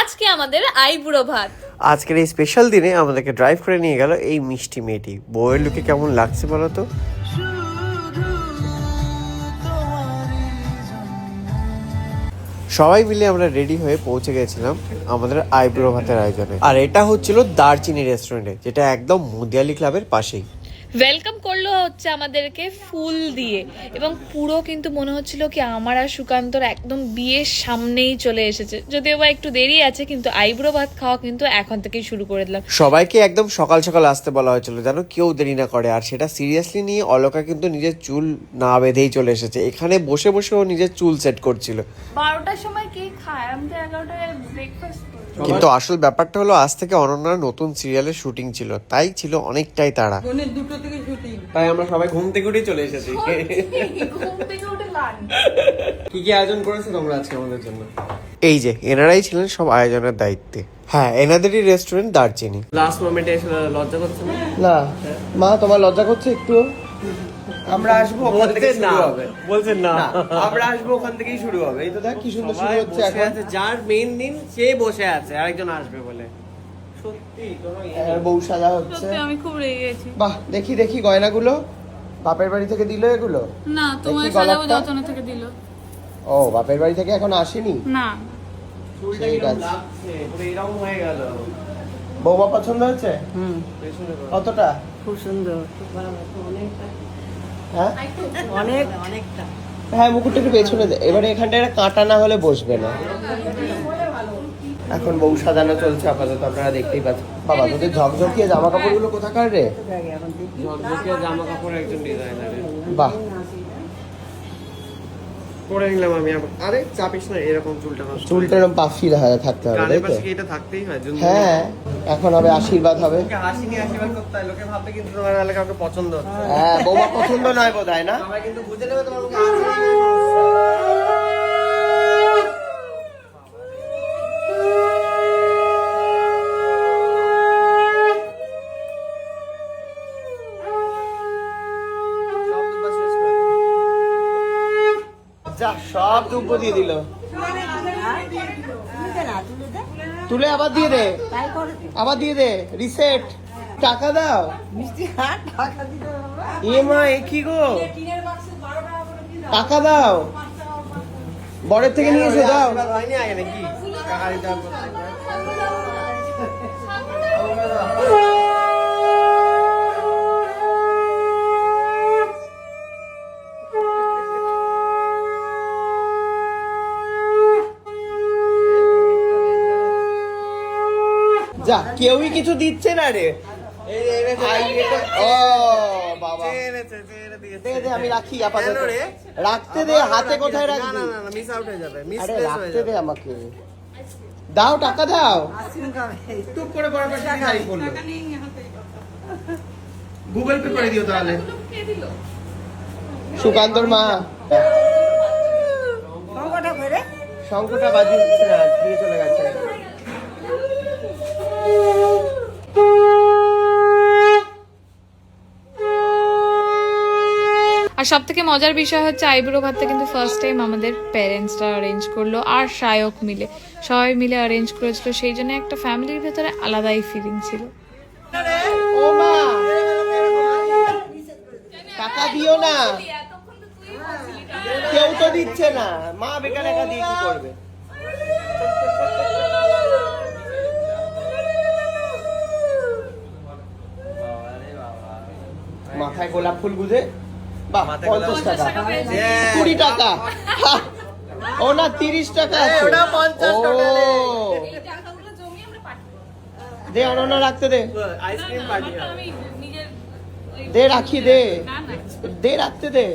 আজকে আমাদের আইবুড়ো ভাত। আজকের এই স্পেশাল দিনে আমাদেরকে ড্রাইভ করে নিয়ে গেল এই মিষ্টি মেয়েটি। বউয়ের লুকে কেমন লাগছে বলো তো? সবাই মিলে আমরা রেডি হয়ে পৌঁছে গেছিলাম আমাদের আইবুড়ো ভাতের আয়োজনে। আর এটা হচ্ছিল দারচিনি রেস্টুরেন্টে, যেটা একদম মুদিয়ালি ক্লাবের পাশেই। ওয়েলকাম করলো হচ্ছে আমাদেরকে ফুল দিয়ে, এবং পুরো কিন্তু মনে হচ্ছিল কি আমার আর সুকান্তর একদম বিয়ের সামনেই চলে এসেছে। যদিও বা একটু দেরি আছে, কিন্তু আইবুড়ো ভাত খাওয়া কিন্তু এখন থেকেই শুরু করে দিলাম। সবাইকে একদম সকাল সকাল আসতে বলা হয়েছিল যেন কেউ দেরি না করে, আর সেটা সিরিয়াসলি নিয়ে অলকা কিন্তু নিজের চুল না বেঁধেই চলে এসেছে। এখানে বসে বসে ও নিজের চুল সেট করছিল। 12টার সময় কে খায়? আমি তো 11টায় ব্রেকফাস্ট করি। কিন্তু আসল ব্যাপারটা হলো আজ থেকে অনন্যার নতুন সিরিয়ালের শুটিং ছিল, তাই ছিল অনেকটাই তাড়া। তাই আমরা সবাই ঘুম থেকে উঠে চলে এসেছি। ঘুম থেকে উঠে লাঞ্চ। কি কি আয়োজন করেছে তোমরা আজকে আমাদের জন্য? এই যে এনারাই ছিলেন সব আয়োজনের দায়িত্বে। হ্যাঁ, এনাদেরই রেস্টুরেন্ট দারচিনি। লাস্ট মোমেন্টে এসে লজ্জা করছে না? না মা, তোমার লজ্জা করছে একটু? আমরা আসবো ওখান থেকে শুরু হবে। বলছেন না, আমরা আসবো ওখান থেকেই শুরু হবে। এই তো দেখ কি সুন্দর শুরু সবাই হচ্ছে বসে এখন। আছে, যার মেইন দিন সে বসে আছে আরেকজন আসবে বলে। সত্যি তোমার বউ সাজা হচ্ছে। সত্যি আমি খুব রেগে গেছি। বাহ, দেখি দেখি গয়নাগুলো বাপের বাড়ি থেকে দিল এগুলো? না, তোমার দেখি সাজাবো গলাটা। যতনে থেকে দিল। ও, বাপের বাড়ি থেকে এখন আসেনি? না, চুলটা ঠিক কিরকম আছে। লাগছে, পুরো এরকম হয়ে গেল। বৌমা পছন্দ হয়েছে? পেছনে করো। কতটা? খুব সুন্দর, হ্যাঁ অনেকটা। হ্যাঁ, মুকুটটা একটু পেছনে দে। এবারে এখানটা একটা কাঁটা না হলে বসবে না। এখন বউ সাজানো চলছে আপাতত, আপনারা দেখতেই পাচ্ছেন। বাবা, তোদের ঝকঝকিয়ে জামা কাপড়গুলো কোথাকার রে? ঝকঝকে জামা কাপড় একজন ডিজাইনারের। বাহ, পরে নিলাম আমি আবার। আরে চাপিস না, এরকম চুলটা নষ্ট। চুলটা এরকম পাফি থাকতে হবে, গানের তাই তো? পাশে কি এটা থাকতেই হয়? হ্যাঁ, এখন হবে আশীর্বাদ হবে। হাসি নিয়ে আশীর্বাদ করতে হয়, লোকে ভাববে কিন্তু তোমার নাহলে কাউকে পছন্দ হচ্ছে না। হ্যাঁ, বৌমা পছন্দ নয় বোধ হয় না? সবাই কিন্তু বুঝে নেবে তোমার মুখে হাসি নেই। সব দুবার শেষ করে দে। যা, সব দুব্ব দিয়ে দিল। তুলে আবার দিয়ে দে, আবার দিয়ে দে, রিসেট। টাকা দাও। মা, এ কি গো? টাকা দাও, বরের থেকে নিয়ে এসে দাও। আশীর্বাদ হয়নি আগে নাকি? টাকা দিতে হবে প্রত্যেকবার। যা, কেউই কিছু দিচ্ছে না রে। ও বাবা, দে দে, আমি রাখি আপাতত। রাখতে দে, হাতে কোথায় রাখবি? না না না, মিস আউট হয়ে যাবে, মিস আরে প্লেস হয়ে রাখতে যাবে। দে আমাকে। দাও, টাকা দাও। টুক করে বড় পাশে গাড়ি পড়লো। গুগল পে করে দিও তাহলে। সুকান্তর মা শঙ্কটা বাজি হচ্ছে না, দিয়ে চলে গেছে। আর সব থেকে মজার বিষয় হচ্ছে আইবুড়ো ভাতটা কিন্তু ফার্স্ট টাইম আমাদের প্যারেন্টসরা অ্যারেঞ্জ করলো, আর শায়ক মিলে সবাই মিলে অ্যারেঞ্জ করেছিল। সেই জন্য একটা ফ্যামিলির ভেতরে আলাদাই ফিলিং ছিল। ও মা, টাকা দিও না, কেউ তো দিচ্ছে না। মা বেকার একা দিয়ে কি করবে? মাথায় গোলাপ ফুল গুজে, বাহ, 50 টাকা, 20 টাকা। ও না, 30 টাকা আছে। ওটা 50 টোটালে। ও, দে, অনন্যা রাখতে দে। আইসক্রিম পার্টি হবে। দে, রাখি দে, দে, রাখতে দে।